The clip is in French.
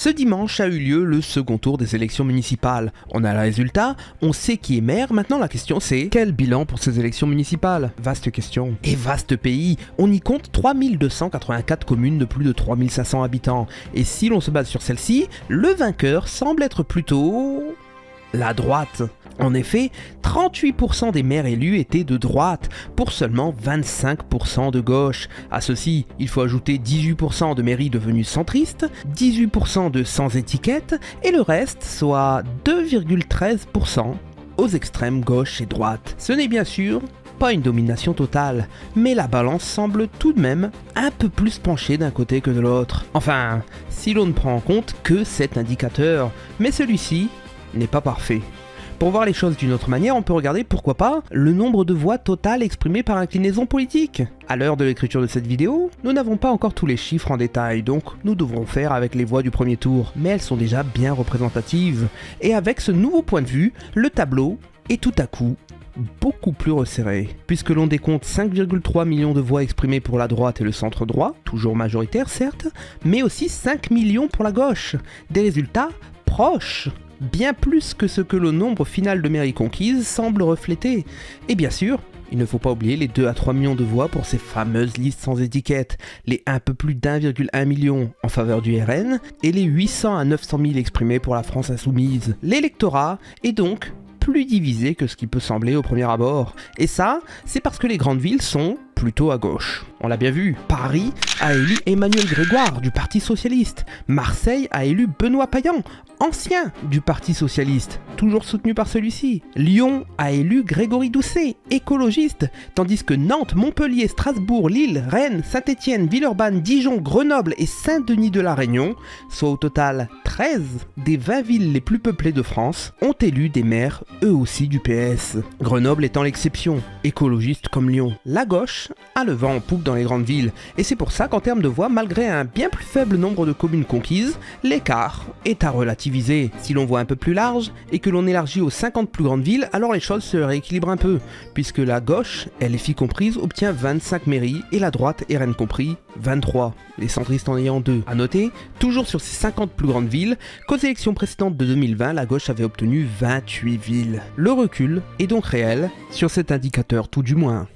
Ce dimanche a eu lieu le second tour des élections municipales. On a le résultat, on sait qui est maire, maintenant la question c'est quel bilan pour ces élections municipales? Vaste question. Et vaste pays, on y compte 3284 communes de plus de 3500 habitants. Et si l'on se base sur celle-ci, le vainqueur semble être plutôt la droite. En effet, 38% des maires élus étaient de droite, pour seulement 25% de gauche. À ceci, il faut ajouter 18% de mairies devenues centristes, 18% de sans étiquette, et le reste, soit 2,13% aux extrêmes gauche et droite. Ce n'est bien sûr pas une domination totale, mais la balance semble tout de même un peu plus penchée d'un côté que de l'autre. Enfin, si l'on ne prend en compte que cet indicateur, mais celui-ci n'est pas parfait. Pour voir les choses d'une autre manière, on peut regarder, pourquoi pas, le nombre de voix totales exprimées par inclinaison politique. À l'heure de l'écriture de cette vidéo, nous n'avons pas encore tous les chiffres en détail, donc nous devrons faire avec les voix du premier tour, mais elles sont déjà bien représentatives. Et avec ce nouveau point de vue, le tableau est tout à coup beaucoup plus resserré, puisque l'on décompte 5,3 millions de voix exprimées pour la droite et le centre droit, toujours majoritaire certes, mais aussi 5 millions pour la gauche. Des résultats proches, bien plus que ce que le nombre final de mairies conquises semble refléter. Et bien sûr, il ne faut pas oublier les 2 à 3 millions de voix pour ces fameuses listes sans étiquette, les un peu plus d'1,1 million en faveur du RN et les 800 à 900 000 exprimés pour la France insoumise. L'électorat est donc plus divisé que ce qui peut sembler au premier abord. Et ça, c'est parce que les grandes villes sont plutôt à gauche. On l'a bien vu, Paris a élu Emmanuel Grégoire du Parti Socialiste, Marseille a élu Benoît Payan, ancien du Parti Socialiste, toujours soutenu par celui-ci. Lyon a élu Grégory Doucet, écologiste, tandis que Nantes, Montpellier, Strasbourg, Lille, Rennes, Saint-Étienne, Villeurbanne, Dijon, Grenoble et Saint-Denis de la Réunion, soit au total 13 des 20 villes les plus peuplées de France, ont élu des maires eux aussi du PS. Grenoble étant l'exception, écologiste comme Lyon. La gauche a le vent en poupe dans les grandes villes, et c'est pour ça qu'en termes de voix, malgré un bien plus faible nombre de communes conquises, l'écart est à relativiser. Si l'on voit un peu plus large, et que l'on élargit aux 50 plus grandes villes, alors les choses se rééquilibrent un peu, puisque la gauche, LFI comprise, obtient 25 mairies, et la droite, RN compris, 23, les centristes en ayant 2. A noter, toujours sur ces 50 plus grandes villes, qu'aux élections précédentes de 2020, la gauche avait obtenu 28 villes. Le recul est donc réel, sur cet indicateur tout du moins.